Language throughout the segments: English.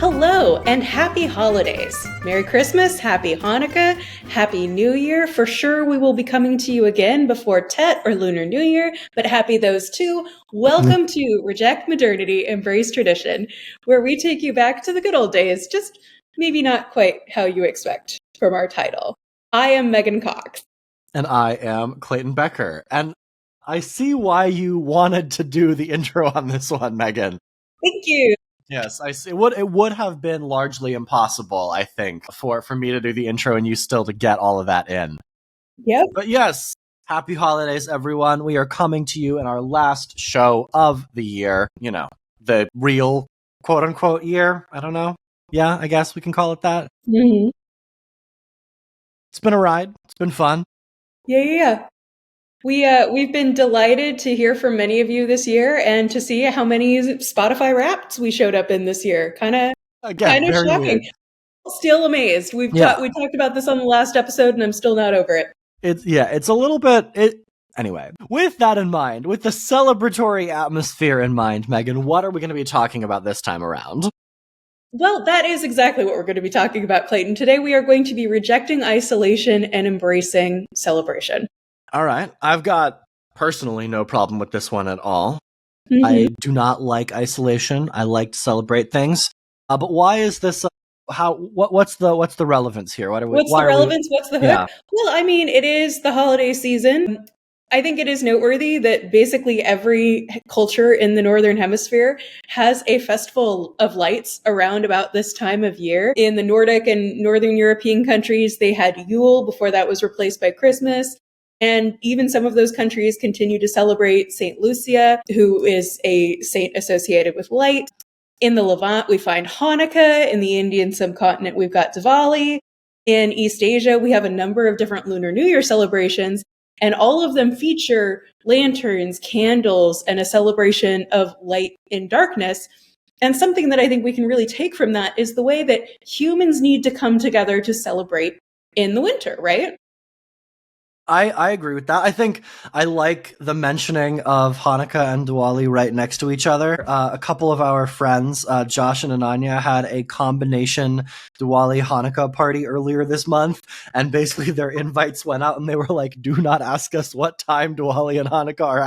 Hello and happy holidays. Merry Christmas, happy Hanukkah, happy New Year. For sure, we will be coming to you again before Tet or Lunar New Year, but happy those too. Welcome to Reject Modernity, Embrace Tradition, where we take you back to the good old days, just maybe not quite how you expect from our title. I am Megan Cox. And I am Clayton Becker. And I see why you wanted to do the intro on this one, Megan. Thank you. Yes, I see. It would have been largely impossible, I think, for me to do the intro and you still to get all of that in. Yep. But yes, happy holidays, everyone. We are coming to you in our last show of the year. You know, the real quote-unquote year. I don't know. Yeah, I guess we can call it that. Mm-hmm. It's been a ride. It's been fun. Yeah. We've been delighted to hear from many of you this year and to see how many Spotify Wrapped we showed up in this year. Kind of shocking. Weird. Still amazed. We talked about this on the last episode, and I'm still not over it. It's a little bit. Anyway, with that in mind, with the celebratory atmosphere in mind, Megan, what are we going to be talking about this time around? Well, that is exactly what we're going to be talking about, Clayton. Today we are going to be rejecting isolation and embracing celebration. All right. I've got personally no problem with this one at all. Mm-hmm. I do not like isolation. I like to celebrate things. But why is this? What's the relevance here? What's the relevance? What's the hook? Yeah. Well, I mean, it is the holiday season. I think it is noteworthy that basically every culture in the Northern Hemisphere has a festival of lights around about this time of year. In the Nordic and Northern European countries, they had Yule before that was replaced by Christmas. And even some of those countries continue to celebrate Saint Lucia, who is a saint associated with light. In the Levant, we find Hanukkah. In the Indian subcontinent, we've got Diwali. In East Asia, we have a number of different Lunar New Year celebrations, and all of them feature lanterns, candles, and a celebration of light in darkness. And something that I think we can really take from that is the way that humans need to come together to celebrate in the winter, right? I agree with that. I think I like the mentioning of Hanukkah and Diwali right next to each other. A couple of our friends, Josh and Ananya, had a combination Diwali Hanukkah party earlier this month, and basically their invites went out and they were like, do not ask us what time Diwali and Hanukkah are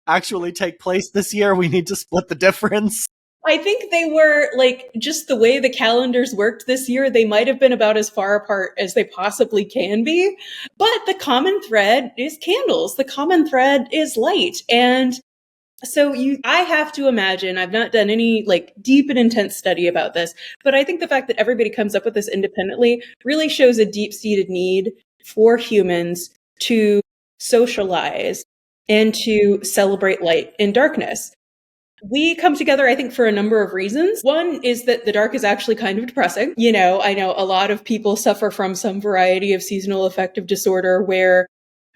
actually take place this year. We need to split the difference. I think they were, like, just the way the calendars worked this year, they might have been about as far apart as they possibly can be. But the common thread is candles. The common thread is light. And so I have to imagine, I've not done any, like, deep and intense study about this, but I think the fact that everybody comes up with this independently really shows a deep-seated need for humans to socialize and to celebrate light in darkness. We come together, I think, for a number of reasons. One is that the dark is actually kind of depressing. You know, I know a lot of people suffer from some variety of seasonal affective disorder where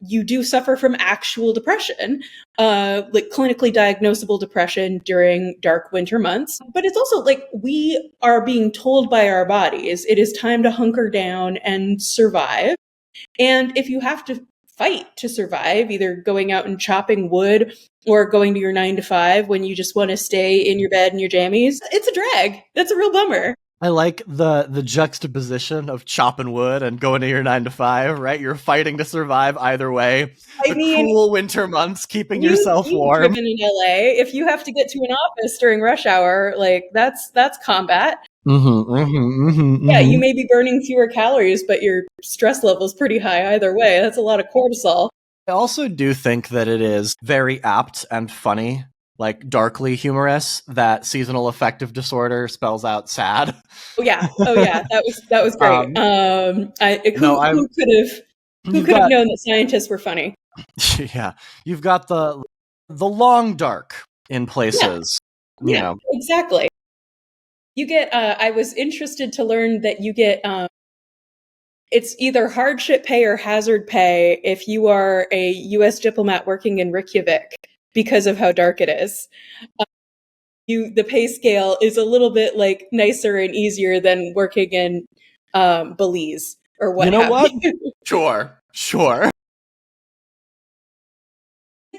you do suffer from actual depression, like clinically diagnosable depression during dark winter months. But it's also like we are being told by our bodies, it is time to hunker down and survive. And if you have to fight to survive, either going out and chopping wood or going to your 9 to 5 when you just want to stay in your bed in your jammies, it's a drag. That's a real bummer. I like the juxtaposition of chopping wood and going to your 9 to 5, right? You're fighting to survive either way. The cool winter months, keeping yourself warm. Living in LA, if you have to get to an office during rush hour, like that's combat. Yeah, you may be burning fewer calories, but your stress level is pretty high either way. That's a lot of cortisol. I also do think that it is very apt and funny, like darkly humorous, that seasonal affective disorder spells out sad. Oh yeah, that was great. Who could have known that scientists were funny? Yeah, you've got the long dark in places. Yeah, you know, exactly. You get. I was interested to learn that you get. It's either hardship pay or hazard pay if you are a U.S. diplomat working in Reykjavik because of how dark it is. The pay scale is a little bit like nicer and easier than working in Belize or what. You know what? Sure.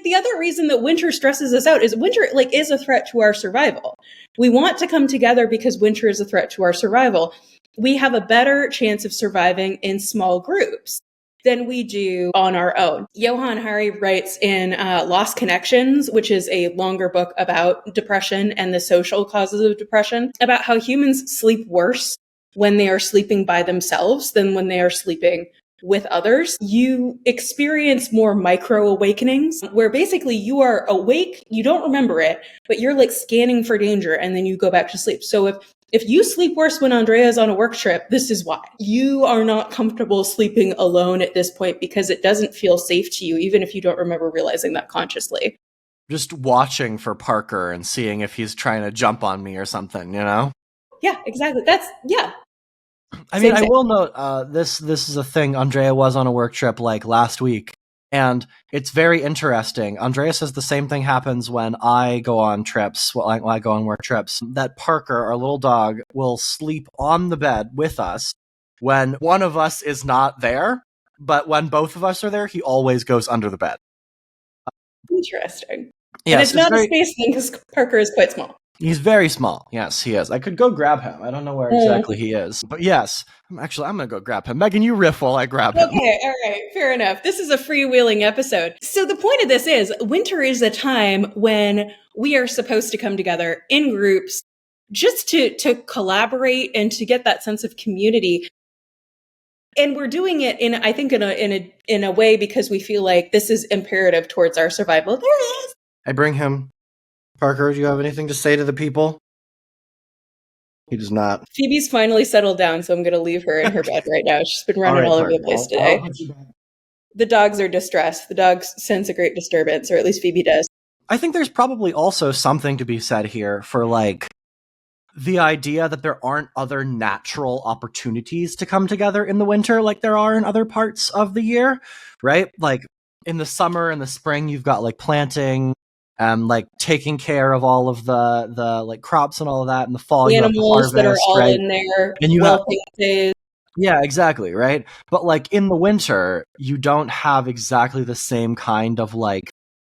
The other reason that winter stresses us out is winter is a threat to our survival. We want to come together because winter is a threat to our survival. We have a better chance of surviving in small groups than we do on our own. Johann Hari writes in Lost Connections, which is a longer book about depression and the social causes of depression, about how humans sleep worse when they are sleeping by themselves than when they are sleeping with others. You experience more micro awakenings where basically you are awake, you don't remember it, but you're like scanning for danger and then you go back to sleep. So if you sleep worse when Andrea is on a work trip, this is why. You are not comfortable sleeping alone at this point because it doesn't feel safe to you, even if you don't remember realizing that consciously. Just watching for Parker and seeing if he's trying to jump on me or something, you know? Yeah, exactly. I mean, I will note, this is a thing. Andrea was on a work trip like last week, and it's very interesting. Andrea says the same thing happens when I go on trips, when I go on work trips, that Parker, our little dog, will sleep on the bed with us when one of us is not there, but when both of us are there, he always goes under the bed. Interesting. Yes, and it's not a space thing because Parker is quite small. He's very small. Yes, he is. I could go grab him. I don't know where exactly he is. But yes, I'm going to go grab him. Megan, you riff while I grab him. Okay, all right, fair enough. This is a freewheeling episode. So the point of this is winter is a time when we are supposed to come together in groups just to collaborate and to get that sense of community. And we're doing it in a way because we feel like this is imperative towards our survival. There he is. I bring him. Parker, do you have anything to say to the people? He does not. Phoebe's finally settled down, so I'm going to leave her in her bed right now. She's been running all over the place today. The dogs are distressed. The dogs sense a great disturbance, or at least Phoebe does. I think there's probably also something to be said here for like the idea that there aren't other natural opportunities to come together in the winter like there are in other parts of the year, right? Like in the summer and the spring, you've got like planting, like taking care of all of the like crops and all of that. In the fall, the you animals have the harvest, that are all right? in there, and you have days. Yeah, exactly, right? But like in the winter, you don't have exactly the same kind of like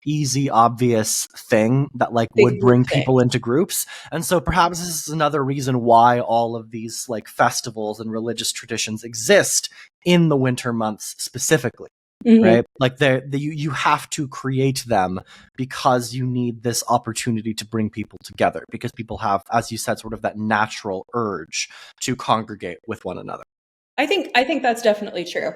easy, obvious thing that like would bring people into groups. And so perhaps this is another reason why all of these like festivals and religious traditions exist in the winter months specifically. Mm-hmm. Right? Like you have to create them because you need this opportunity to bring people together, because people have, as you said, sort of that natural urge to congregate with one another. I think that's definitely true.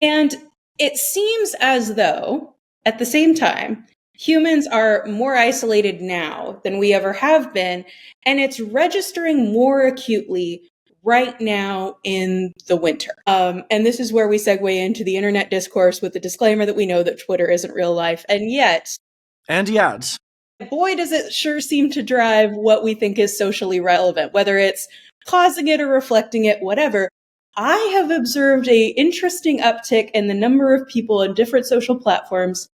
And it seems as though at the same time, humans are more isolated now than we ever have been, and it's registering more acutely right now in the winter. And this is where we segue into the internet discourse with the disclaimer that we know that Twitter isn't real life. And yet, boy, does it sure seem to drive what we think is socially relevant, whether it's causing it or reflecting it, whatever. I have observed an interesting uptick in the number of people on different social platforms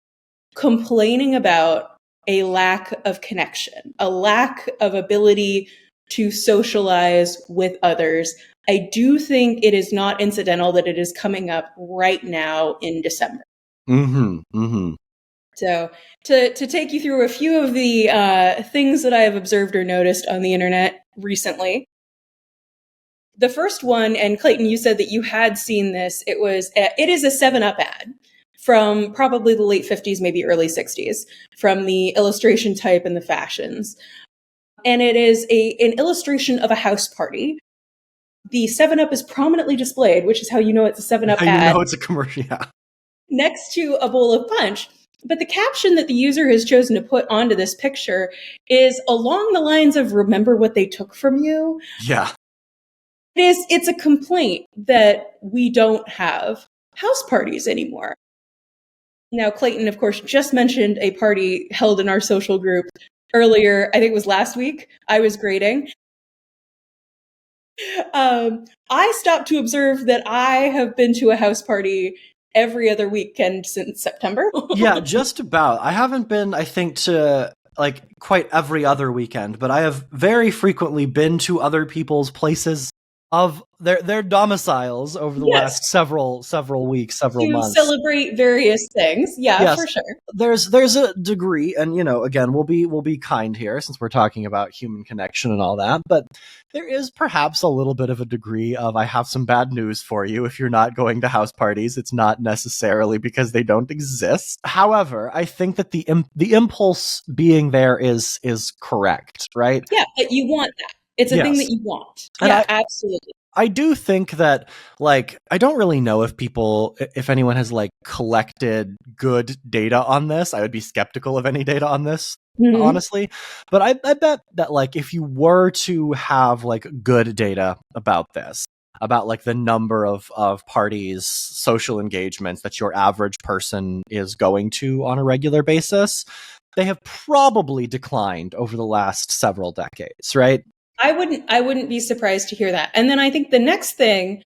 complaining about a lack of connection, a lack of ability to socialize with others. I do think it is not incidental that it is coming up right now in December. Mm-hmm. Mm-hmm. So to take you through a few of the things that I have observed or noticed on the internet recently. The first one, and Clayton, you said that you had seen this. It is a 7-Up ad from probably the late 50s, maybe early 60s, from the illustration type and the fashions. And it is an illustration of a house party. The 7-Up is prominently displayed, which is how you know it's a 7-Up ad. You know it's a commercial, yeah. Next to a bowl of punch. But the caption that the user has chosen to put onto this picture is along the lines of, remember what they took from you? Yeah. It's a complaint that we don't have house parties anymore. Now, Clayton, of course, just mentioned a party held in our social group earlier. I think it was last week. I was grading. I stopped to observe that I have been to a house party every other weekend since September. Yeah, just about. I haven't been, I think, to like quite every other weekend, but I have very frequently been to other people's places of their domiciles over the Yes, last several weeks, several to months. celebrate various things. Yeah, Yes, for sure. there's a degree, and again, we'll be kind here since we're talking about human connection and all that, but there is perhaps a little bit of a degree of, I have some bad news for you. If you're not going to house parties, it's not necessarily because they don't exist. However, I think that the impulse being there is correct, right? Yeah, but you want that. It's a thing that Yes. you want. And Yeah, absolutely. I do think that, like, I don't really know if anyone has, like, collected good data on this. I would be skeptical of any data on this, Mhm. honestly. But I bet that, like, if you were to have, like, good data about this, about, like, the number of parties, social engagements that your average person is going to on a regular basis, they have probably declined over the last several decades, right? I wouldn't be surprised to hear that. And then I think the next thing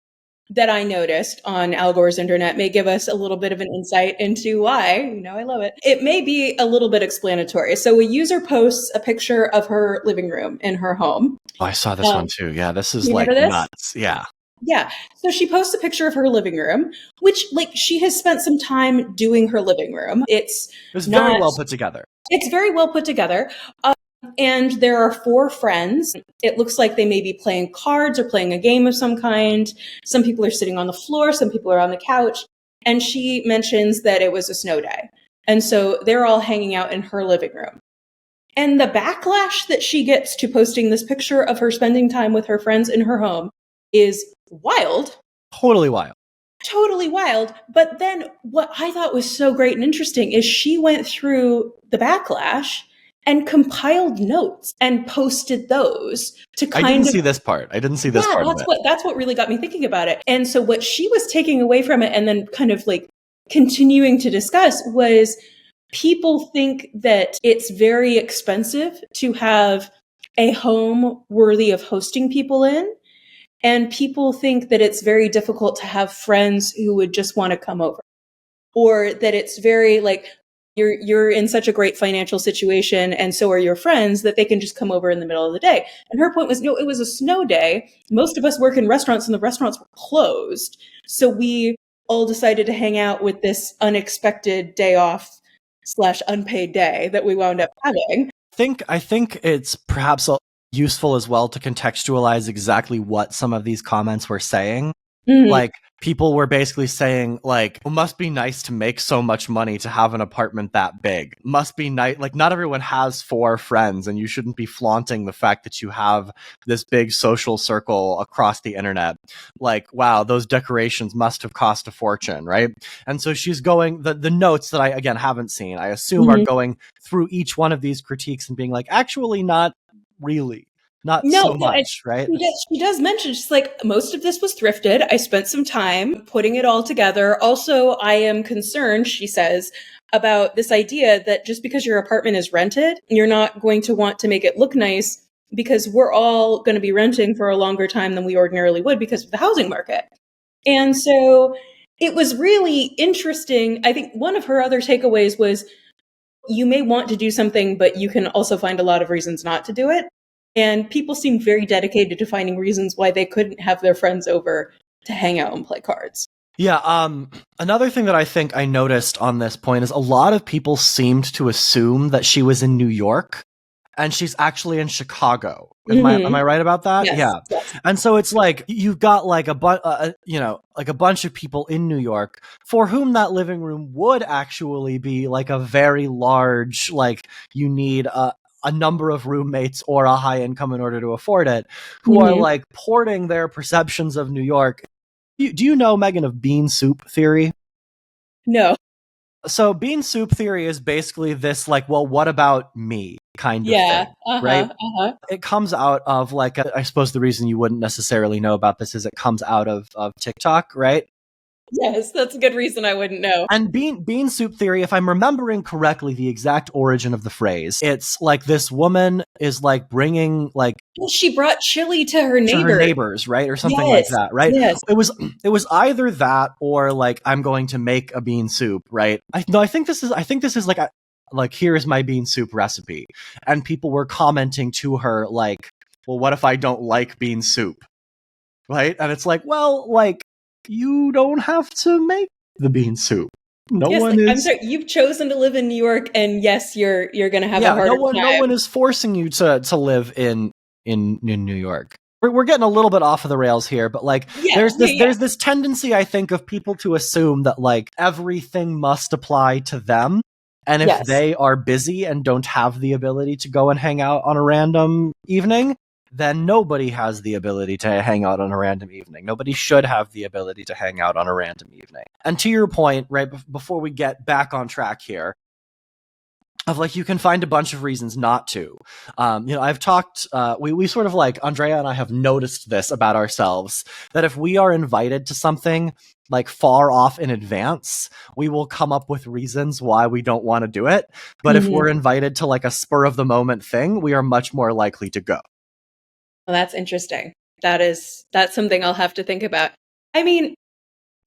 that I noticed on Al Gore's internet may give us a little bit of an insight into why, I love it. It may be a little bit explanatory. So a user posts a picture of her living room in her home. Oh, I saw this one Um, too. Yeah, this is, you like, remember this? nuts. Yeah. Yeah. So she posts a picture of her living room, which like she has spent some time doing her living room. It was very Not, well put together. it's very well put together. And there are four friends. It looks like they may be playing cards or playing a game of some kind. Some people are sitting on the floor, some people are on the couch. And she mentions that it was a snow day. And so they're all hanging out in her living room. And the backlash that she gets to posting this picture of her spending time with her friends in her home is wild, Totally wild. totally wild. But then what I thought was so great and interesting is she went through the backlash and compiled notes and posted those to I didn't kind of, see this part. I didn't see this yeah, part of that's what really got me thinking about it. And so what she was taking away from it and then kind of like continuing to discuss was people think that it's very expensive to have a home worthy of hosting people in. And people think that it's very difficult to have friends who would just want to come over, or that it's very like you're in such a great financial situation and so are your friends that they can just come over in the middle of the day. And her point was, no, it was a snow day. Most of us work in restaurants and the restaurants were closed. So we all decided to hang out with this unexpected day off slash unpaid day that we wound up having. I think it's perhaps useful as well to contextualize exactly what some of these comments were saying. Mhm. Like, people were basically saying, like, it must be nice to make so much money to have an apartment that big. Must be nice. Like, not everyone has four friends, and you shouldn't be flaunting the fact that you have this big social circle across the internet. Like, wow, those decorations must have cost a fortune, right? And so she's going, the notes that I, again, haven't seen, I assume are Mhm. going through each one of these critiques and being like, actually, not really. Not so No, much, right? she does mention, she's like, most of this was thrifted. I spent some time putting it all together. Also, I am concerned, she says, about this idea that just because your apartment is rented, you're not going to want to make it look nice because we're all going to be renting for a longer time than we ordinarily would because of the housing market. And so it was really interesting. I think one of her other takeaways was you may want to do something, but you can also find a lot of reasons not to do it. And people seemed very dedicated to finding reasons why they couldn't have their friends over to hang out and play cards. Yeah, another thing that I think I noticed on this point is a lot of people seemed to assume that she was in New York, and she's actually in Chicago. Am I right about that? Yes, Yeah. yes. And so it's like you've got like like a bunch of people in New York for whom that living room would actually be like a very large, like, you need a number of roommates or a high income in order to afford it, who are Mhm. like porting their perceptions of New York. Do you know, Megan, of bean soup theory? No. So bean soup theory is basically this, like, well, what about me kind of Yeah. thing, right? Uh-huh. Uh-huh. It comes out of, like, I suppose the reason you wouldn't necessarily know about this is it comes out of TikTok, right? Yes, that's a good reason I wouldn't know. And bean soup theory, if I'm remembering correctly, the exact origin of the phrase, it's like this woman is like bringing, like, Well, she brought chili to her to her neighbor. neighbors, right? Or something like Yes. that, right? Yes. It was either that or, like, I'm going to make a bean soup, right? I think this is like, here's my bean soup recipe. And people were commenting to her like, well, what if I don't like bean soup? right? And it's like, well, like, you don't have to make the bean soup. No Yes, one I'm is. sorry. You've chosen to live in New York, and yes, you're going to have a Yeah, harder no time. one is forcing you to live in New York. We're getting a little bit off of the rails here, but like Yeah, yeah, yeah. there's this tendency, I think, of people to assume that like everything must apply to them. And if Yes. they are busy and don't have the ability to go and hang out on a random evening, then nobody has the ability to hang out on a random evening. Nobody should have the ability to hang out on a random evening. And to your point, right before we get back on track here, of like you can find a bunch of reasons not to. I've talked, we sort of like Andrea and I have noticed this about ourselves, that if we are invited to something like far off in advance, we will come up with reasons why we don't want to do it. But if we're invited to like a spur of the moment thing, we are much more likely to go. Well, that's interesting. That's something I'll have to think about. I mean,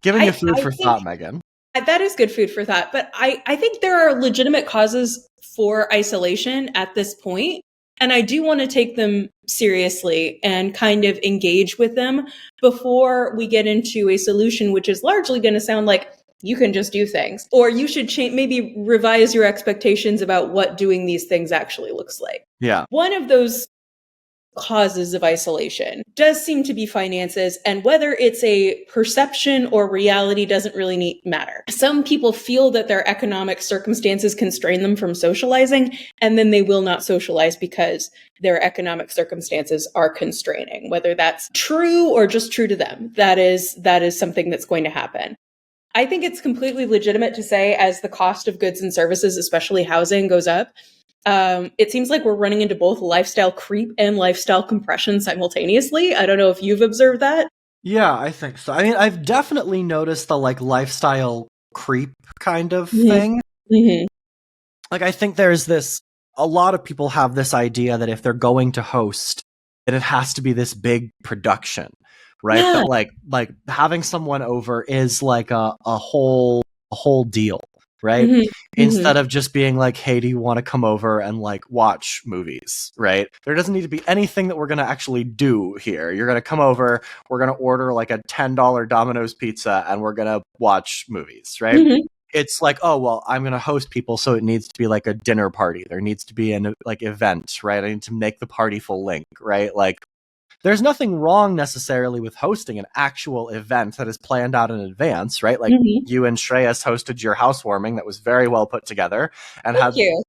Giving you food I for think thought, Megan. that is good food for thought, but I think there are legitimate causes for isolation at this point, and I do want to take them seriously and kind of engage with them before we get into a solution, which is largely going to sound like you can just do things, or you should maybe revise your expectations about what doing these things actually looks like. Yeah. One of those causes of isolation does seem to be finances, and whether it's a perception or reality doesn't really matter. Some people feel that their economic circumstances constrain them from socializing, and then they will not socialize because their economic circumstances are constraining. Whether that's true or just true to them, that is something that's going to happen. I think it's completely legitimate to say, as the cost of goods and services, especially housing, goes up, it seems like we're running into both lifestyle creep and lifestyle compression simultaneously. I don't know if you've observed that. Yeah, I think so. I mean, I've definitely noticed the like lifestyle creep kind of thing. Mm-hmm. Like, I think a lot of people have this idea that if they're going to host, then it has to be this big production, right? Yeah. That like having someone over is like a whole deal, right? Mm-hmm. Instead of just being like, hey, do you want to come over and like watch movies, right? There doesn't need to be anything that we're going to actually do here. You're going to come over, we're going to order like a $10 Domino's pizza, and we're going to watch movies, right? Mm-hmm. It's like, oh, well, I'm going to host people, so it needs to be like a dinner party. There needs to be an like event, right? I need to make the party full link, right? Like, there's nothing wrong necessarily with hosting an actual event that is planned out in advance, right? Like you and Shreyas hosted your housewarming that was very well put together and Thank you.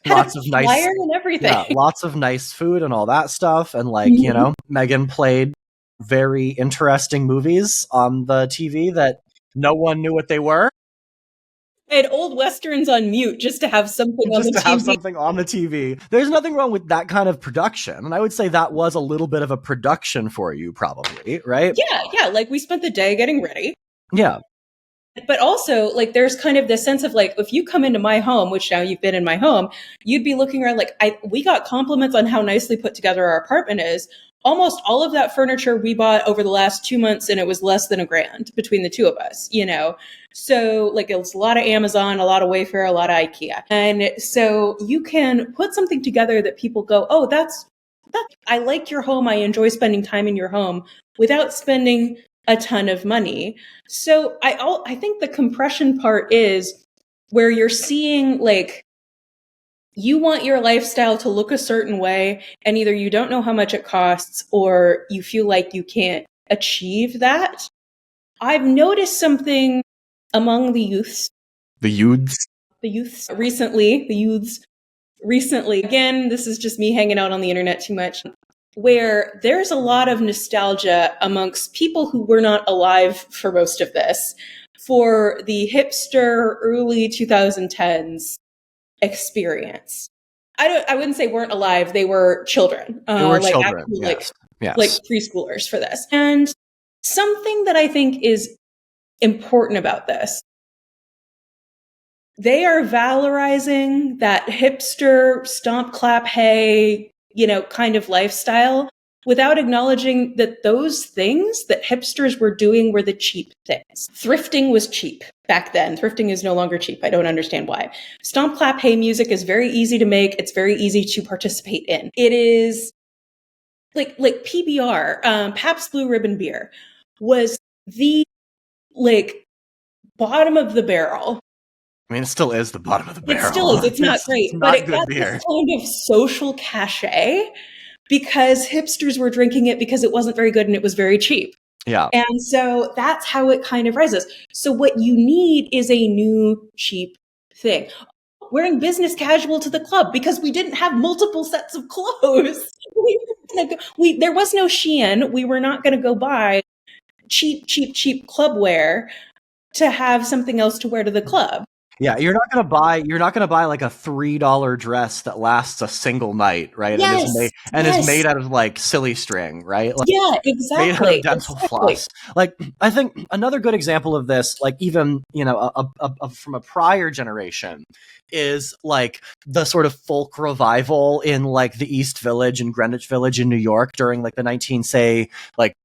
lots Had of a nice, flyer and everything. yeah, lots of nice food and all that stuff. And like, Megan played very interesting movies on the TV that no one knew what they were. I had old westerns on mute just to have something on Just the to TV. have something on the TV. There's nothing wrong with that kind of production. And I would say that was a little bit of a production for you, probably, right? Yeah. Like, we spent the day getting ready. Yeah. But also, like, there's kind of this sense of like, if you come into my home, which now you've been in my home, you'd be looking around like, we got compliments on how nicely put together our apartment is. Almost all of that furniture we bought over the last 2 months, and it was less than $1,000 between the two of us, So like, it was a lot of Amazon, a lot of Wayfair, a lot of IKEA. And so you can put something together that people go, oh, that's I like your home. I enjoy spending time in your home without spending a ton of money. So I think the compression part is where you're seeing like, you want your lifestyle to look a certain way, and either you don't know how much it costs or you feel like you can't achieve that. I've noticed something among the youths. The youths. The youths recently. Again, this is just me hanging out on the internet too much, where there's a lot of nostalgia amongst people who were not alive for most of this, for the hipster early 2010s experience. I wouldn't say weren't alive, they were children. They were like children, actual, yes. like preschoolers for this. And something that I think is important about this, they are valorizing that hipster stomp clap hey, kind of lifestyle without acknowledging that those things that hipsters were doing were the cheap things. Thrifting was cheap back then. Thrifting is no longer cheap. I don't understand why. Stomp clap hey music is very easy to make. It's very easy to participate in. It is like PBR, Pabst Blue Ribbon beer was the like bottom of the barrel. I mean, it still is the bottom of the It still barrel. is. It's not It's great, but not it good got this beer. kind of social cachet because hipsters were drinking it because it wasn't very good and it was very cheap. Yeah. And so that's how it kind of rises. So what you need is a new cheap thing. Wearing business casual to the club because we didn't have multiple sets of clothes. There was no Shein. We were not going to go buy cheap club wear to have something else to wear to the club. Yeah, you're not gonna buy like a $3 dress that lasts a single night, right? Yes, And is made yes. out of like silly string, right? Like Yeah, made out of exactly. dental Exactly. floss. Like I think another good example of this, like even from a prior generation, is like the sort of folk revival in like the East Village and Greenwich Village in New York during like the 50s,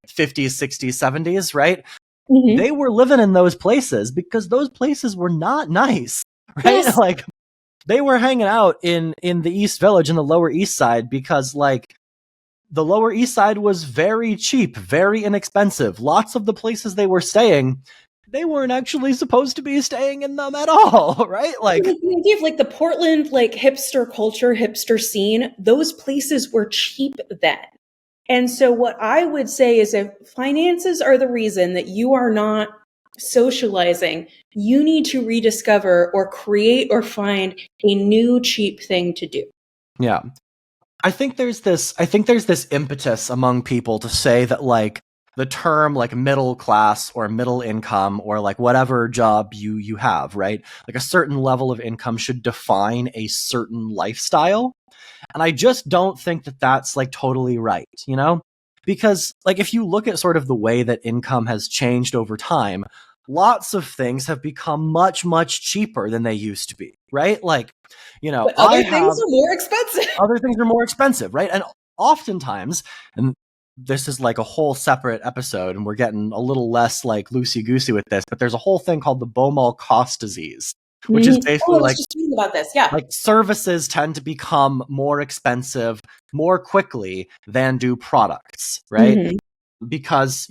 60s, 70s, right? Mm-hmm. They were living in those places because those places were not nice, right? Yes. Like they were hanging out in the East Village and the Lower East Side because like the Lower East Side was very cheap, very inexpensive. Lots of the places they were staying, they weren't actually supposed to be staying in them at all, right? Like The idea of like the Portland like hipster culture, hipster scene, those places were cheap then. And so what I would say is if finances are the reason that you are not socializing, you need to rediscover or create or find a new cheap thing to do. yeah. I think there's this impetus among people to say that like the term like middle class or middle income or like whatever job you have, right? Like a certain level of income should define a certain lifestyle. And I just don't think that that's like totally right, you know? Because like if you look at sort of the way that income has changed over time, lots of things have become much cheaper than they used to be, right? Like, But I other things have are more expensive. other things are more expensive, right? And oftentimes, and this is like a whole separate episode, and we're getting a little less like loosey goosey with this, but there's a whole thing called the Beaumont cost disease, which is Oh, basically I was just reading about this. Yeah. like services tend to become more expensive more quickly than do products, right? Mm-hmm. Because,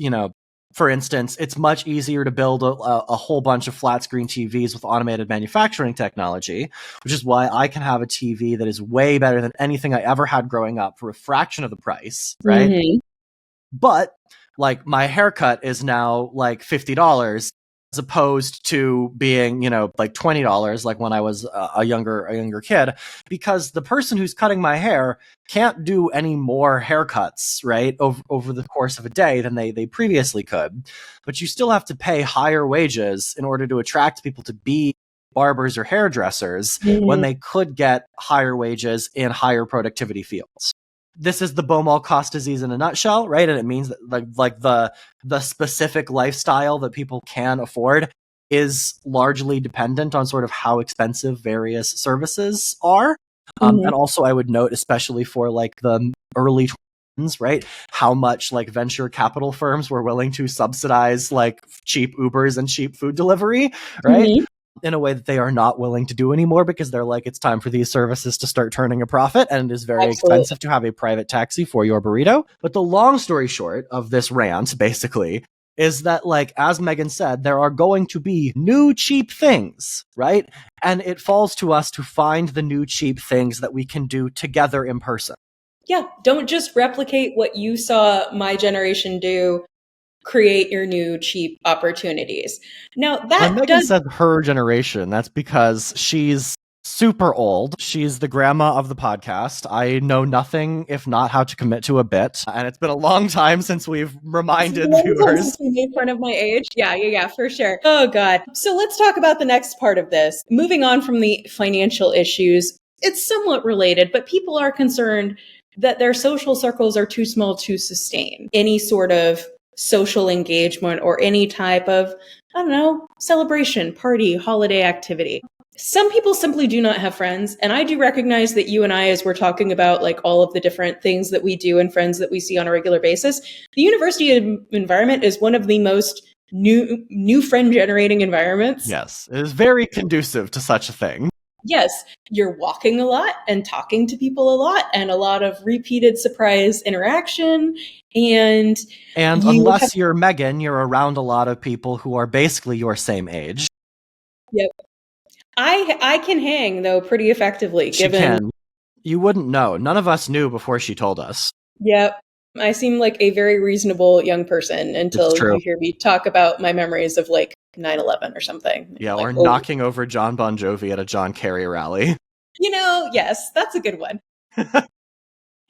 for instance, it's much easier to build a whole bunch of flat screen TVs with automated manufacturing technology, which is why I can have a TV that is way better than anything I ever had growing up for a fraction of the price, right? Mm-hmm. But like my haircut is now like $50 as opposed to being, like $20 like when I was a younger kid, because the person who's cutting my hair can't do any more haircuts, right, over the course of a day than they previously could. But you still have to pay higher wages in order to attract people to be barbers or hairdressers when Mm-hmm. they could get higher wages in higher productivity fields. This is the Beaumont cost disease in a nutshell, right? And it means that like the specific lifestyle that people can afford is largely dependent on sort of how expensive various services are. Mm-hmm. And also I would note, especially for like the early 20s, right, how much like venture capital firms were willing to subsidize like cheap Ubers and cheap food delivery, right? Mm-hmm. In a way that they are not willing to do anymore because they're like, it's time for these services to start turning a profit, and it is very Absolutely. expensive to have a private taxi for your burrito. But the long story short of this rant, basically, is that, like, as Megan said, there are going to be new cheap things, right? And it falls to us to find the new cheap things that we can do together in person. Yeah. Don't just replicate what you saw my generation do. Create your new cheap opportunities. Now When that Megan does said her generation, that's because she's super old. She's the grandma of the podcast. I know nothing if not how to commit to a bit. And it's been a long time since we've reminded viewers. since we made fun of my age. Yeah, for sure. Oh God. So let's talk about the next part of this. Moving on from the financial issues, it's somewhat related, but people are concerned that their social circles are too small to sustain any sort of social engagement or any type of, I don't know, celebration, party, holiday activity. Some people simply do not have friends. And I do recognize that you and I, as we're talking about like all of the different things that we do and friends that we see on a regular basis, the university environment is one of the most new friend generating environments. Yes, it is very conducive to such a thing. yes, you're walking a lot and talking to people a lot and a lot of repeated surprise interaction. And And you have, unless you're Megan, you're around a lot of people who are basically your same age. yep. I can hang though pretty effectively She given, can. You wouldn't know. None of us knew before she told us. yep. I seem like a very reasonable young person It's until true. you hear me talk about my memories of like 9/11 or something. And Yeah, you're like, or oh, knocking over John Bon Jovi at a John Kerry rally. yes, that's a good one.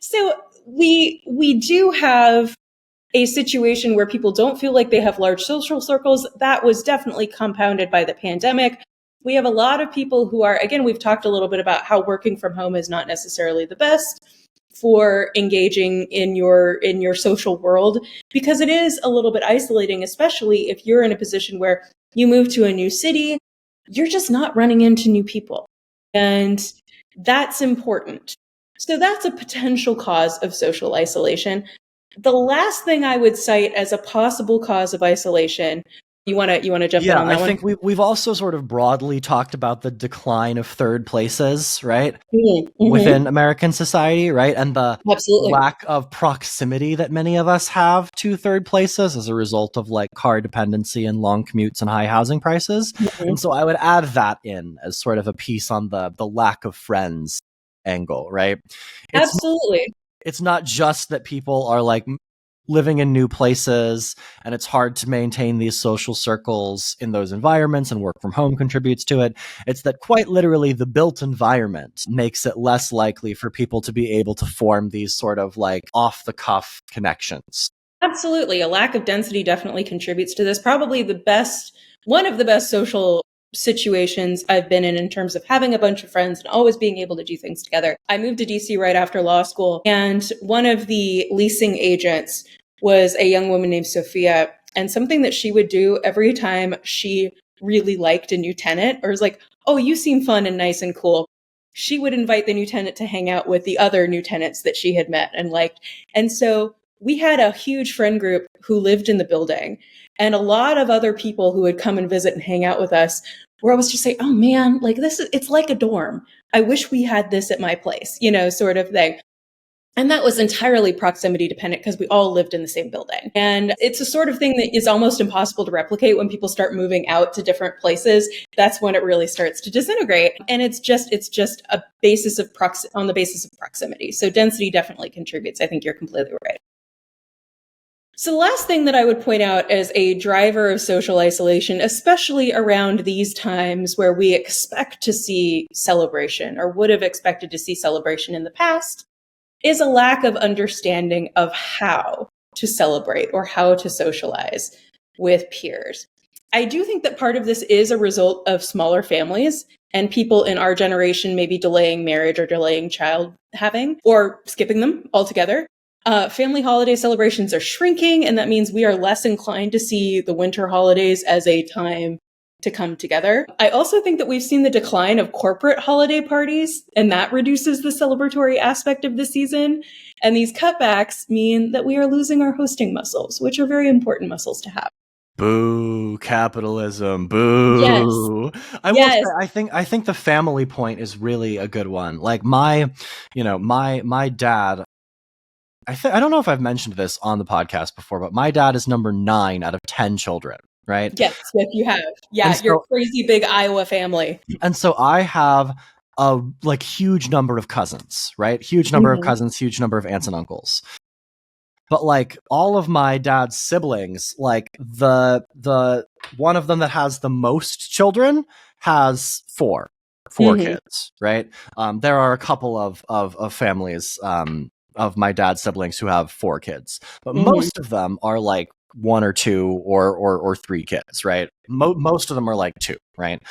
So we do have a situation where people don't feel like they have large social circles. That was definitely compounded by the pandemic. We have a lot of people who are, again, we've talked a little bit about how working from home is not necessarily the best for engaging in your social world, because it is a little bit isolating, especially if you're in a position where you move to a new city, you're just not running into new people. And that's important. So that's a potential cause of social isolation. The last thing I would cite as a possible cause of isolation, you want to jump in Yeah, on I that one? think we've also sort of broadly talked about the decline of third places, right? Mm-hmm. Within American society, right? And the Absolutely. lack of proximity that many of us have to third places as a result of like car dependency and long commutes and high housing prices. Mm-hmm. And so I would add that in as sort of a piece on the lack of friends angle, right? It's Absolutely. it's not just that people are like living in new places and it's hard to maintain these social circles in those environments, and work from home contributes to it. It's that quite literally the built environment makes it less likely for people to be able to form these sort of like off the cuff connections. Absolutely. A lack of density definitely contributes to this. Probably one of the best social situations I've been in terms of having a bunch of friends and always being able to do things together. I moved to DC right after law school, and one of the leasing agents was a young woman named Sophia. And something that she would do every time she really liked a new tenant or was like, oh, you seem fun and nice and cool, she would invite the new tenant to hang out with the other new tenants that she had met and liked. And so we had a huge friend group who lived in the building, and a lot of other people who would come and visit and hang out with us, where I was just saying, oh man, like it's like a dorm. I wish we had this at my place, sort of thing. And that was entirely proximity dependent because we all lived in the same building. And it's a sort of thing that is almost impossible to replicate when people start moving out to different places. That's when it really starts to disintegrate. And it's just a basis of on the basis of proximity. So density definitely contributes. I think you're completely right. So the last thing that I would point out as a driver of social isolation, especially around these times where we expect to see celebration or would have expected to see celebration in the past, is a lack of understanding of how to celebrate or how to socialize with peers. I do think that part of this is a result of smaller families and people in our generation maybe delaying marriage or delaying child having or skipping them altogether. Family holiday celebrations are shrinking, and that means we are less inclined to see the winter holidays as a time to come together. I also think that we've seen the decline of corporate holiday parties, and that reduces the celebratory aspect of the season. And these cutbacks mean that we are losing our hosting muscles, which are very important muscles to have. Boo, capitalism, Yes. boo. I will say Yes. I think the family point is really a good one. Like my dad, I don't know if I've mentioned this on the podcast before, but my dad is number 9 out of 10 children, right? Yes, yes, you have. And Yeah, your so crazy big Iowa family. I have a like huge number of cousins, right? Huge number of Mhm. cousins, huge number of aunts and uncles. But like all of my dad's siblings, like the one of them that has the most children has four Mhm. kids, right? There are a couple of families of my dad's siblings who have 4 kids, but Mhm. most of them are like 1 or 2 or 3 kids, right? Most of them are like 2, right?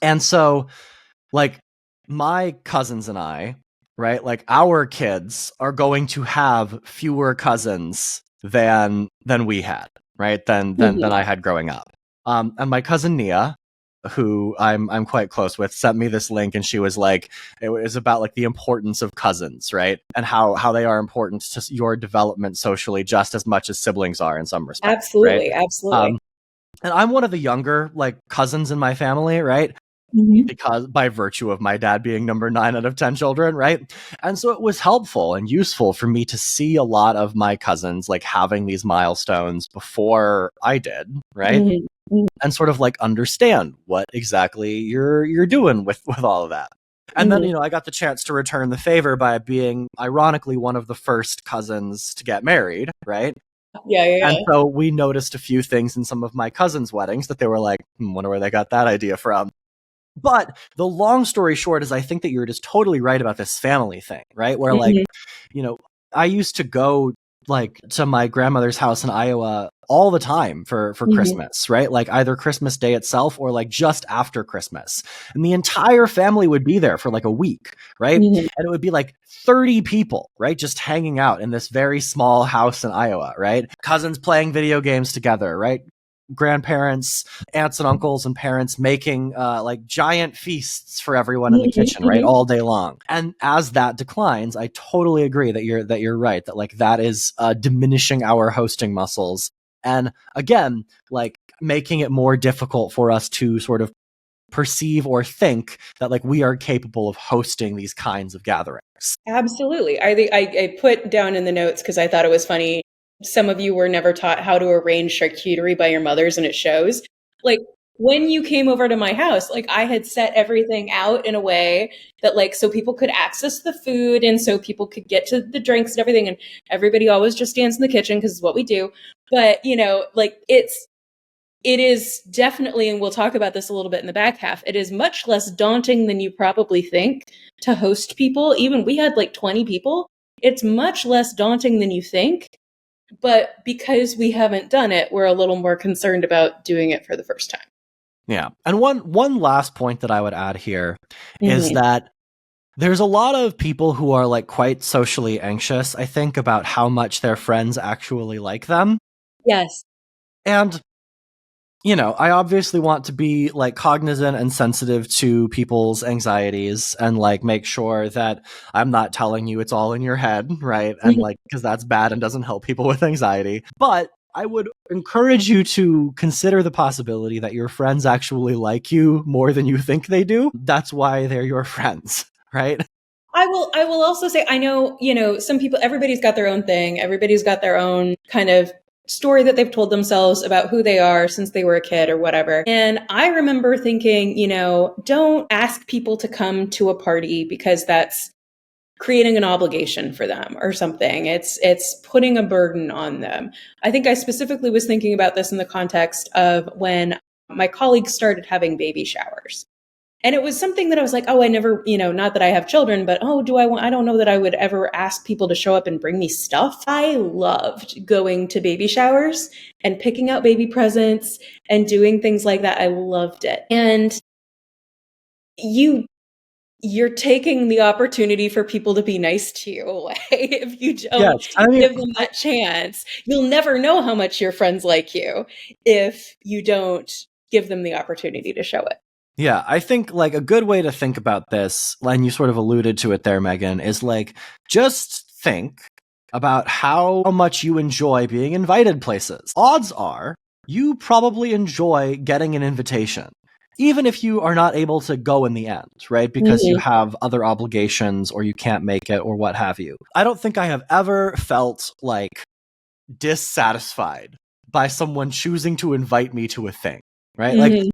And so like my cousins and I, right? Like our kids are going to have fewer cousins than we had, right? Than Mhm. I had growing up. And my cousin Nia, who I'm quite close with, sent me this link, and she was like, it was about like the importance of cousins, right? And how they are important to your development socially just as much as siblings are in some respects, right? Absolutely, absolutely. And I'm one of the younger like cousins in my family, right? because by virtue of my dad being number 9 out of 10 children, right? And so it was helpful and useful for me to see a lot of my cousins like having these milestones before I did, right? And sort of like understand what exactly you're doing with all of that. And then, I got the chance to return the favor by being, ironically, one of the first cousins to get married, right? Yeah. And so we noticed a few things in some of my cousins' weddings that they were like, wonder where they got that idea from. But the long story short is I think that you're just totally right about this family thing, right? Where like, I used to go like to my grandmother's house in Iowa all the time for Christmas, right? Like either Christmas Day itself or like just after Christmas. And the entire family would be there for like a week, right? And it would be like 30 people, right? Just hanging out in this very small house in Iowa, right? Cousins playing video games together, right? Grandparents, aunts and uncles and parents making like giant feasts for everyone in the kitchen, right? All day long. And as that declines, I totally agree that you're right, that like that is diminishing our hosting muscles. And again, like making it more difficult for us to sort of perceive or think that like we are capable of hosting these kinds of gatherings. Absolutely. I put down in the notes because I thought it was funny. Some of you were never taught how to arrange charcuterie by your mothers, and it shows. Like when you came over to my house, like I had set everything out in a way that like so people could access the food and so people could get to the drinks and everything. And everybody always just stands in the kitchen because it's what we do. But like it is definitely, and we'll talk about this a little bit in the back half, it is much less daunting than you probably think to host people. Even we had like 20 people. It's much less daunting than you think. But because we haven't done it, we're a little more concerned about doing it for the first time. Yeah. And one last point that I would add here is that there's a lot of people who are like quite socially anxious, I think, about how much their friends actually like them. Yes. And I obviously want to be like cognizant and sensitive to people's anxieties and like make sure that I'm not telling you it's all in your head, right? And like, because that's bad and doesn't help people with anxiety. But I would encourage you to consider the possibility that your friends actually like you more than you think they do. That's why they're your friends, right? I will also say, I know, some people, everybody's got their own thing. Everybody's got their own kind of story that they've told themselves about who they are since they were a kid or whatever. And I remember thinking, don't ask people to come to a party because that's creating an obligation for them or something. It's putting a burden on them. I think I specifically was thinking about this in the context of when my colleagues started having baby showers. And it was something that I was like, oh, I never, not that I have children, but I don't know that I would ever ask people to show up and bring me stuff. I loved going to baby showers and picking out baby presents and doing things like that. I loved it. And you're taking the opportunity for people to be nice to you away if you don't give them that chance. You'll never know how much your friends like you if you don't give them the opportunity to show it. Yeah, I think like a good way to think about this, and you sort of alluded to it there, Megan, is like just think about how much you enjoy being invited places. Odds are you probably enjoy getting an invitation, even if you are not able to go in the end, right? Because you have other obligations or you can't make it or what have you. I don't think I have ever felt like dissatisfied by someone choosing to invite me to a thing, right? Like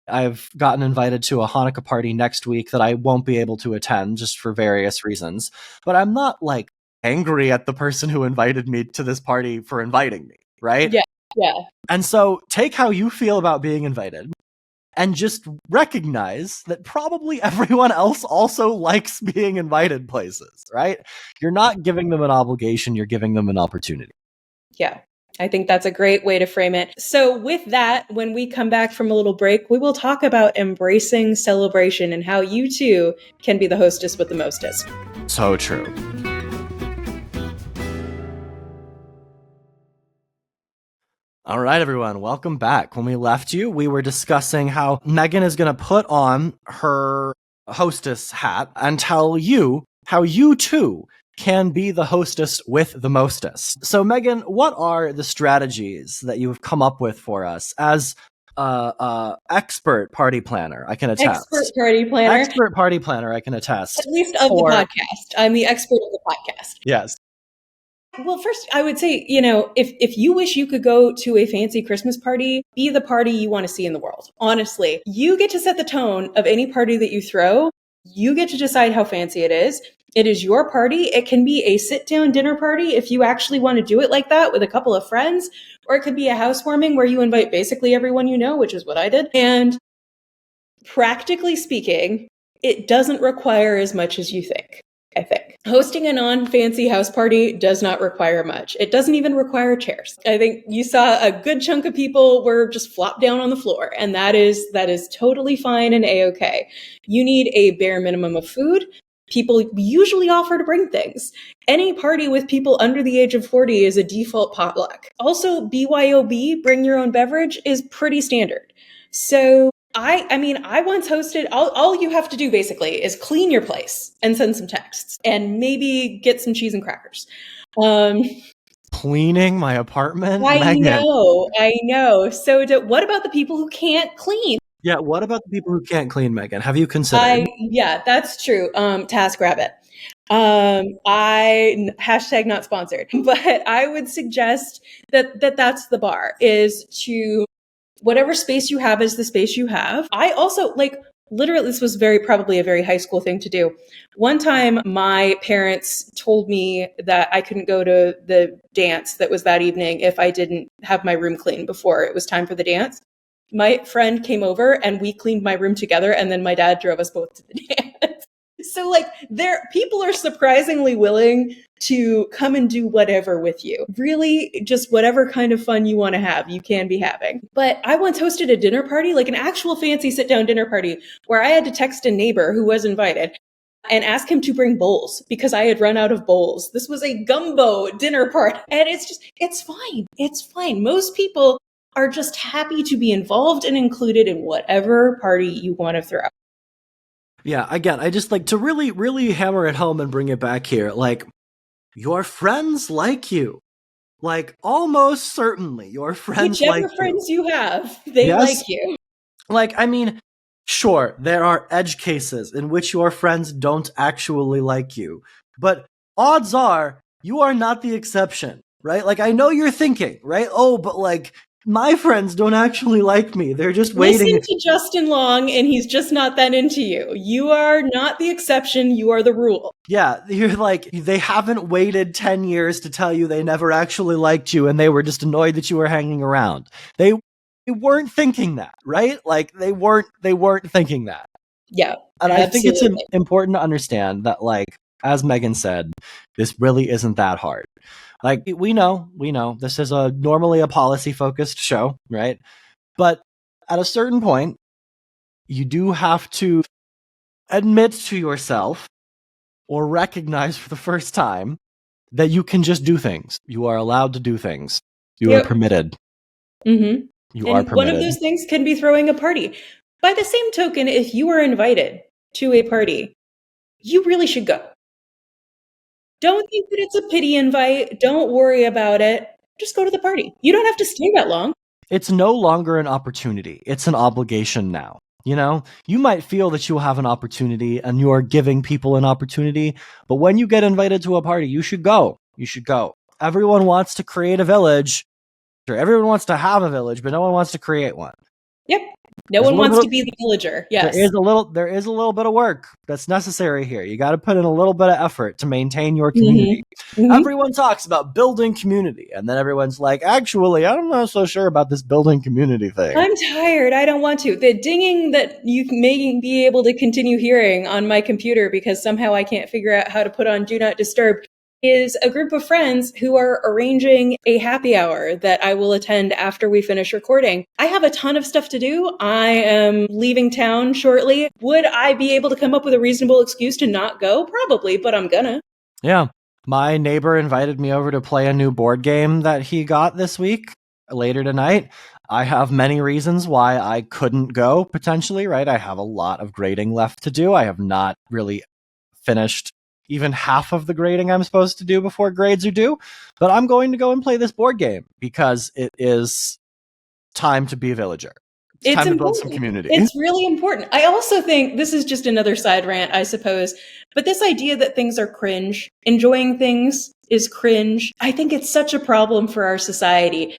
I've gotten invited to a Hanukkah party next week that I won't be able to attend just for various reasons. But I'm not like angry at the person who invited me to this party for inviting me, right? Yeah. And so take how you feel about being invited and just recognize that probably everyone else also likes being invited places, right? You're not giving them an obligation, you're giving them an opportunity. Yeah. I think that's a great way to frame it. So with that, when we come back from a little break, we will talk about embracing celebration and how you too can be the hostess with the mostest. So true. All right, everyone, welcome back. When we left you, we were discussing how Megan is going to put on her hostess hat and tell you how you too can be the hostess with the mostest. So, Megan, what are the strategies that you've come up with for us as expert party planner, I can Expert attest. party planner, Expert party planner, I can at attest. least of the For podcast. I'm the expert of the podcast. yes, Well, first, I would say, if you wish you could go to a fancy Christmas party, be the party you want to see in the world. Honestly, you get to set the tone of any party that you throw. You get to decide how fancy it is. It is your party. It can be a sit down dinner party if you actually want to do it like that with a couple of friends, or it could be a housewarming where you invite basically everyone you know, which is what I did. And practically speaking, it doesn't require as much as you think. I think hosting a non-fancy house party does not require much. It doesn't even require chairs. I think you saw a good chunk of people were just flopped down on the floor, and that is totally fine and a-okay. You need a bare minimum of food. People usually offer to bring things. Any party with people under the age of 40 is a default potluck. Also, BYOB, bring your own beverage, is pretty standard. So I once hosted, all you have to do basically is clean your place and send some texts and maybe get some cheese and crackers. Um, cleaning my apartment, I Megan. know. So what about the people who can't clean? Yeah, what about the people who can't clean, Megan? Have you considered? Yeah, that's true. TaskRabbit. I hashtag not sponsored, but I would suggest that's the bar, is to whatever space you have is the space you have. I also literally, this was probably a very high school thing to do. One time my parents told me that I couldn't go to the dance that was that evening if I didn't have my room clean before it was time for the dance. My friend came over and we cleaned my room together, and then my dad drove us both to the dance. So people are surprisingly willing to come and do whatever with you. Really, just whatever kind of fun you want to have, you can be having. But I once hosted a dinner party, like an actual fancy sit down dinner party, where I had to text a neighbor who was invited and ask him to bring bowls because I had run out of bowls. This was a gumbo dinner party. And it's fine. It's fine. Most people are just happy to be involved and included in whatever party you want to throw. Yeah, again, I just like to really, really hammer it home and bring it back here. Like, your friends like you. Like, almost certainly, your friends like you. Whichever friends you have, they like you. Like, I mean, sure, there are edge cases in which your friends don't actually like you. But odds are, you are not the exception, right? Like, I know you're thinking, right? Oh, but like, my friends don't actually like me. They're just waiting. Listen to Justin Long, and he's just not that into you. You are not the exception. You are the rule. Yeah, you're like, they haven't waited 10 years to tell you they never actually liked you and they were just annoyed that you were hanging around. They weren't thinking that, right? Like, they weren't thinking that. Yeah. And I think it's important to understand that, like, as Megan said, this really isn't that hard. Like, we know this is normally a policy-focused show, right? But at a certain point, you do have to admit to yourself or recognize for the first time that you can just do things. You are allowed to do things. You are permitted. Mm-hmm. You are permitted. One of those things can be throwing a party. By the same token, if you are invited to a party, you really should go. Don't think that it's a pity invite. Don't worry about it. Just go to the party. You don't have to stay that long. It's no longer an opportunity. It's an obligation now. You know, you might feel that you have an opportunity and you are giving people an opportunity, but when you get invited to a party, you should go. You should go. Everyone wants to create a village. Everyone wants to have a village, but no one wants to create one. Yep. No one wants to be the villager. Yes. There is a little bit of work that's necessary here. You got to put in a little bit of effort to maintain your community. Mm-hmm. Everyone talks about building community, and then everyone's like, actually, I'm not so sure about this building community thing. I'm tired. I don't want to. The dinging that you may be able to continue hearing on my computer because somehow I can't figure out how to put on Do Not Disturb is a group of friends who are arranging a happy hour that I will attend after we finish recording. I have a ton of stuff to do. I am leaving town shortly. Would I be able to come up with a reasonable excuse to not go? Probably, but I'm gonna. Yeah. My neighbor invited me over to play a new board game that he got this week, later tonight. I have many reasons why I couldn't go, potentially, right? I have a lot of grading left to do. I have not really finished even half of the grading I'm supposed to do before grades are due, but I'm going to go and play this board game because it is time to be a villager. It's time to build some important. community. It's really important. I also think this is just another side rant, I suppose, but this idea that things are cringe, enjoying things is cringe, I think it's such a problem for our society.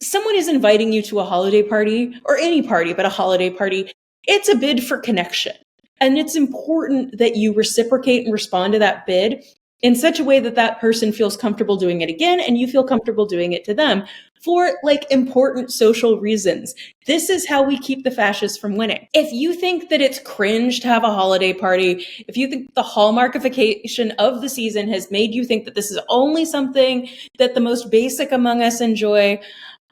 Someone is inviting you to a holiday party, or any party, but a holiday party. It's a bid for connection. And it's important that you reciprocate and respond to that bid in such a way that that person feels comfortable doing it again and you feel comfortable doing it to them for like important social reasons. This is how we keep the fascists from winning. If you think that it's cringe to have a holiday party, if you think the hallmarkification of the season has made you think that this is only something that the most basic among us enjoy,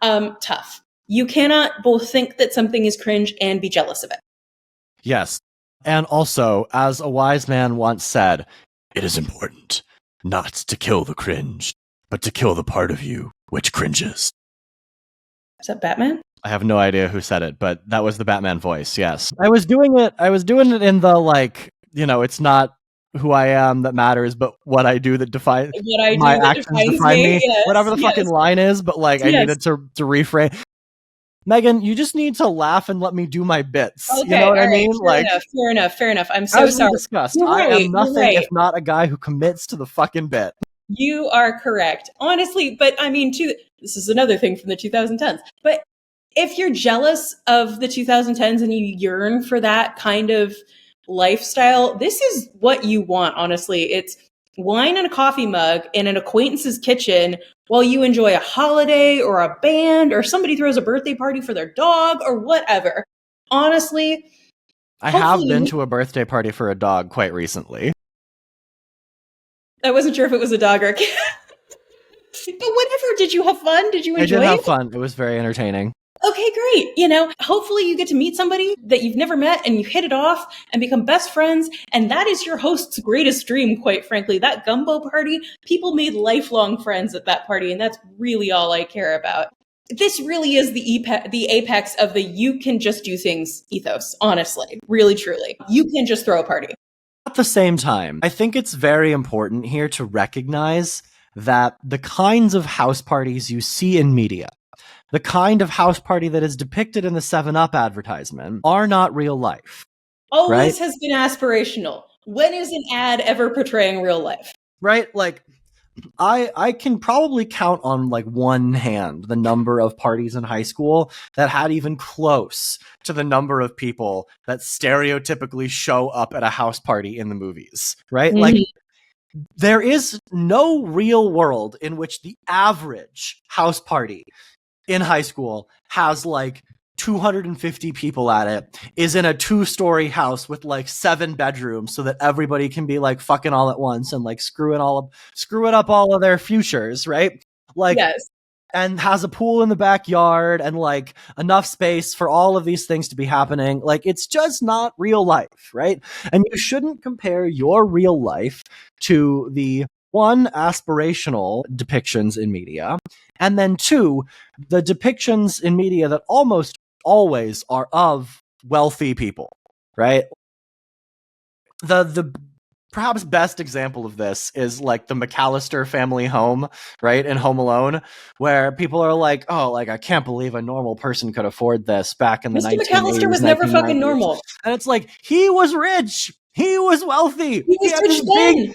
tough. You cannot both think that something is cringe and be jealous of it. Yes. And also, as a wise man once said, it is important not to kill the cringe, but to kill the part of you which cringes. Is that Batman? I have no idea who said it, but that was the Batman voice, yes. I was doing it in the, like, you know, it's not who I am that matters, but what I do that defines my actions define me. Yes, whatever the fucking line is, but like I needed to reframe. Megan, you just need to laugh and let me do my bits. Okay, you know what I mean? Fair enough. I'm so sorry. Discussed, I am nothing if not a guy who commits to the fucking bit. You are correct. Honestly, but I mean, this is another thing from the 2010s. But if you're jealous of the 2010s and you yearn for that kind of lifestyle, this is what you want, honestly. It's wine in a coffee mug in an acquaintance's kitchen while you enjoy a holiday or a band or somebody throws a birthday party for their dog or whatever. Honestly, I have been to a birthday party for a dog quite recently. I wasn't sure if it was a dog or a cat. But whatever, did you have fun? Did you enjoy it? I did have fun. It was very entertaining. Okay, great. You know, hopefully you get to meet somebody that you've never met and you hit it off and become best friends. And that is your host's greatest dream, quite frankly. That gumbo party, people made lifelong friends at that party. And that's really all I care about. This really is the apex of the you can just do things ethos, honestly, really, truly. You can just throw a party. At the same time, I think it's very important here to recognize that the kinds of house parties you see in media, the kind of house party that is depicted in the 7-Up advertisement, are not real life. Always has been aspirational. When is an ad ever portraying real life? Right? Like, I can probably count on like one hand the number of parties in high school that had even close to the number of people that stereotypically show up at a house party in the movies, right? Mm-hmm. Like, there is no real world in which the average house party in high school has like 250 people at it, is in a 2-story house with like 7 bedrooms so that everybody can be like fucking all at once and like screwing up all of their futures, right? Like, yes. And has a pool in the backyard and like enough space for all of these things to be happening. Like, it's just not real life, right? And you shouldn't compare your real life to the 1, aspirational depictions in media, and then 2, the depictions in media that almost always are of wealthy people, right? The perhaps best example of this is like the McAllister family home, right? In Home Alone, where people are like, oh, like, I can't believe a normal person could afford this back in the 1980s. Mr. McAllister was never fucking normal. And it's like, he was rich. He was wealthy. He was rich then.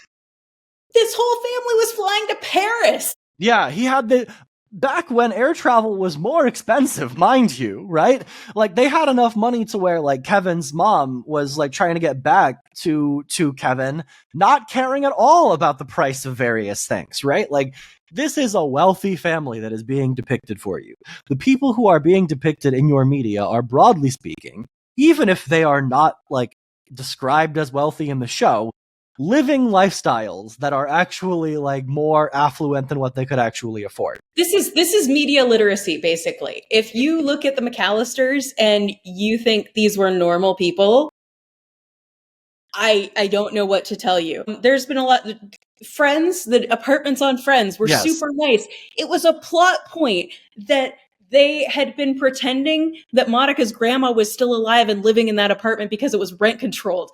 This whole family was flying to Paris. Yeah, he had back when air travel was more expensive, mind you, right? Like, they had enough money to where like Kevin's mom was like trying to get back to Kevin, not caring at all about the price of various things, right? Like, this is a wealthy family that is being depicted for you. The people who are being depicted in your media are, broadly speaking, even if they are not like described as wealthy in the show, living lifestyles that are actually like more affluent than what they could actually afford. This is media literacy, basically. If you look at the McAllisters and you think these were normal people, I don't know what to tell you. There's been a lot. Friends, the apartments on Friends were super nice. It was a plot point that they had been pretending that Monica's grandma was still alive and living in that apartment because it was rent controlled.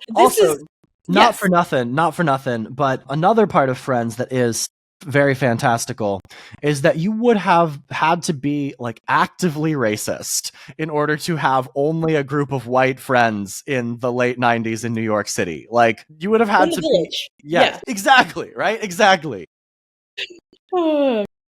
Not for nothing, but another part of Friends that is very fantastical is that you would have had to be like actively racist in order to have only a group of white friends in the late 90s in New York City. Like you would have had to village. be exactly, right? Exactly.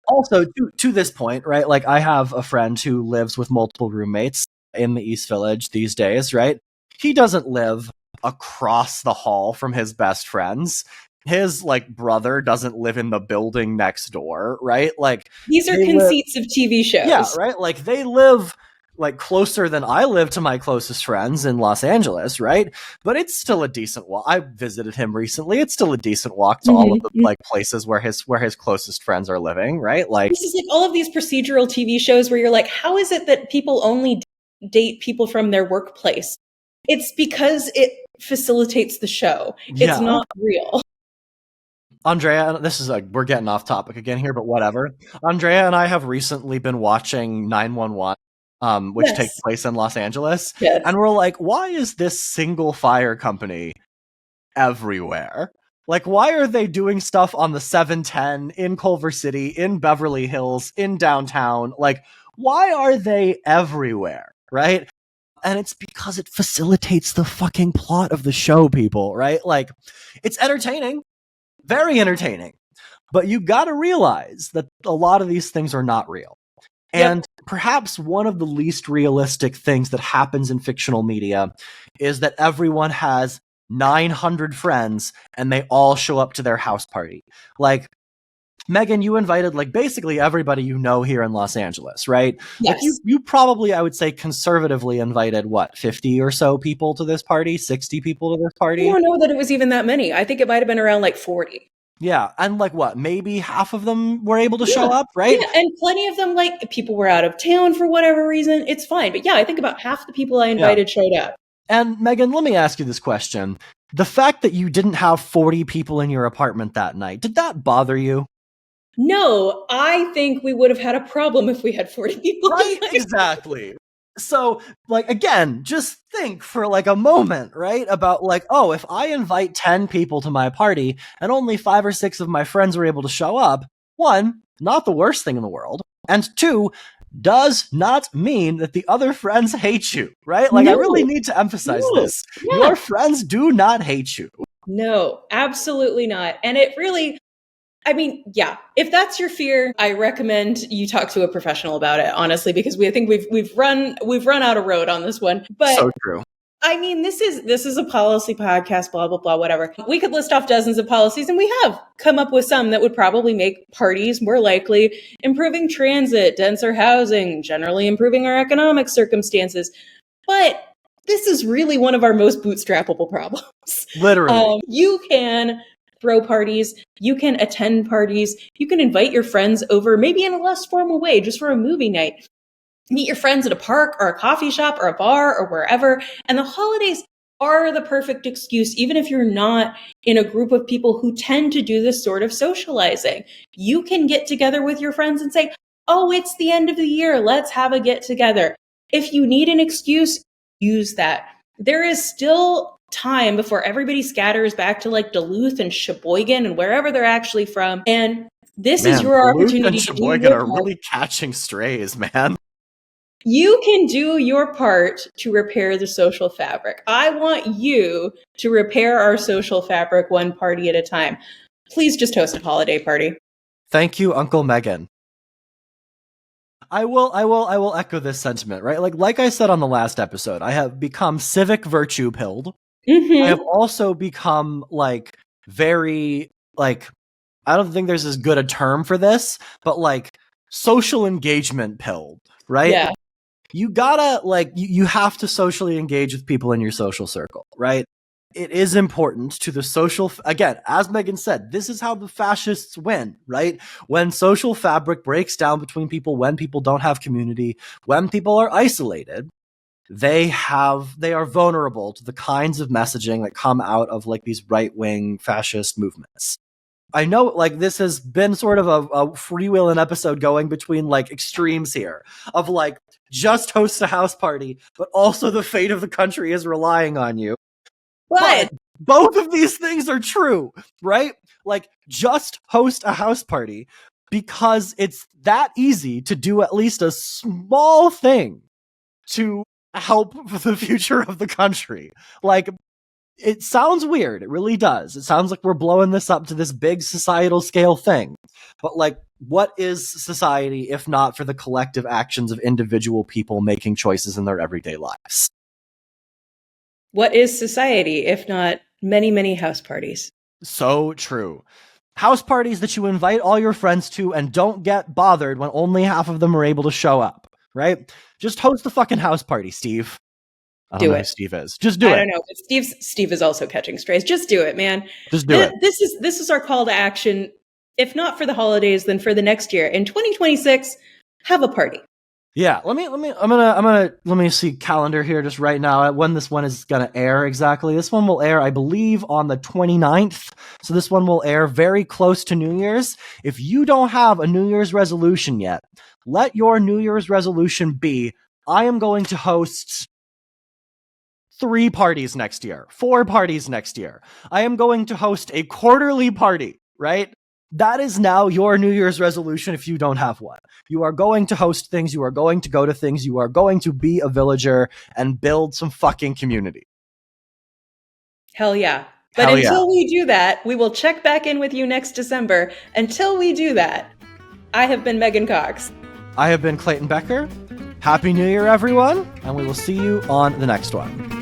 Also, to this point, right? Like I have a friend who lives with multiple roommates in the East Village these days, right? He doesn't live across the hall from his best friends. His like brother doesn't live in the building next door, right? Like these are conceits of TV shows. Yeah, right? Like they live like closer than I live to my closest friends in Los Angeles, right? But it's still a decent walk. I visited him recently. It's still a decent walk to all of the like places where his closest friends are living, right? Like this is like all of these procedural TV shows where you're like, how is it that people only date people from their workplace? It's because it facilitates the show. It's not real. Andrea, this is like we're getting off topic again here, but whatever. Andrea and I have recently been watching 911. Which takes place in Los Angeles. Yes. And we're like, why is this single fire company everywhere? Like, why are they doing stuff on the 710 in Culver City, in Beverly Hills, in downtown? Like, why are they everywhere, right? And it's because it facilitates the fucking plot of the show, people, right? Like, it's entertaining, very entertaining, but you gotta realize that a lot of these things are not real. And perhaps one of the least realistic things that happens in fictional media is that everyone has 900 friends and they all show up to their house party. Like, Megan, you invited like basically everybody you know here in Los Angeles, right? Yes. Like you probably, I would say, conservatively invited, what, 50 or so people to this party? 60 people to this party? I don't know that it was even that many. I think it might have been around like 40. Yeah, and like what, maybe half of them were able to show up, right? Yeah, and plenty of them, like, people were out of town for whatever reason. It's fine. But yeah, I think about half the people I invited showed up. And Megan, let me ask you this question. The fact that you didn't have 40 people in your apartment that night, did that bother you? No, I think we would have had a problem if we had 40 people. Right, exactly. So, like, again, just think for like a moment, right? About like, oh, if I invite 10 people to my party and only 5 or 6 of my friends are able to show up, one, not the worst thing in the world. And two, does not mean that the other friends hate you, right? Like, I really need to emphasize this. Yeah. Your friends do not hate you. No, absolutely not. And it really, I mean, yeah, if that's your fear, I recommend you talk to a professional about it, honestly, because I think we've run out of road on this one. But so true. I mean, this is a policy podcast, blah, blah, blah, whatever. We could list off dozens of policies, and we have come up with some that would probably make parties more likely, improving transit, denser housing, generally improving our economic circumstances. But this is really one of our most bootstrappable problems. Literally. You can throw parties, you can attend parties, you can invite your friends over, maybe in a less formal way, just for a movie night. Meet your friends at a park or a coffee shop or a bar or wherever. And the holidays are the perfect excuse, even if you're not in a group of people who tend to do this sort of socializing. You can get together with your friends and say, oh, it's the end of the year, let's have a get together. If you need an excuse, use that. There is still time before everybody scatters back to like Duluth and Sheboygan and wherever they're actually from. And this is your opportunity to do Sheboygan are really catching strays, man. You can do your part to repair the social fabric. I want you to repair our social fabric one party at a time. Please just host a holiday party. Thank you, Uncle Megan. I will echo this sentiment, right? Like I said on the last episode, I have become civic virtue pilled. I have also become like very like, I don't think there's as good a term for this, but like social engagement pilled, right? Yeah. You gotta like, you have to socially engage with people in your social circle, right? It is important to the social, again, as Megan said, this is how the fascists win, right? When social fabric breaks down between people, when people don't have community, when people are isolated, they are vulnerable to the kinds of messaging that come out of like these right-wing fascist movements. I know like this has been sort of a freewheeling episode going between like extremes here of like just host a house party, but also the fate of the country is relying on you. But both of these things are true, right? Like, just host a house party, because it's that easy to do at least a small thing to help the future of the country. Like, it sounds weird. It really does. It sounds like we're blowing this up to this big societal scale thing. But, like, what is society if not for the collective actions of individual people making choices in their everyday lives? What is society if not many, many house parties? So true. House parties that you invite all your friends to and don't get bothered when only half of them are able to show up, right? Just host a fucking house party, Steve. I don't know who Steve is. Just do it. I don't know, but Steve is also catching strays. Just do it, man. Just do it. This is our call to action. If not for the holidays, then for the next year. In 2026, have a party. Yeah, let me see calendar here just right now when this one is gonna air exactly. This one will air, I believe, on the 29th. So this one will air very close to New Year's. If you don't have a New Year's resolution yet, let your New Year's resolution be, I am going to host 3 parties next year, 4 parties next year. I am going to host a quarterly party, right? That is now your New Year's resolution if you don't have one. You are going to host things, you are going to go to things, you are going to be a villager and build some fucking community. Hell yeah. But until we do that, we will check back in with you next December. Until we do that, I have been Megan Cox. I have been Clayton Becker. Happy New Year, everyone, and we will see you on the next one.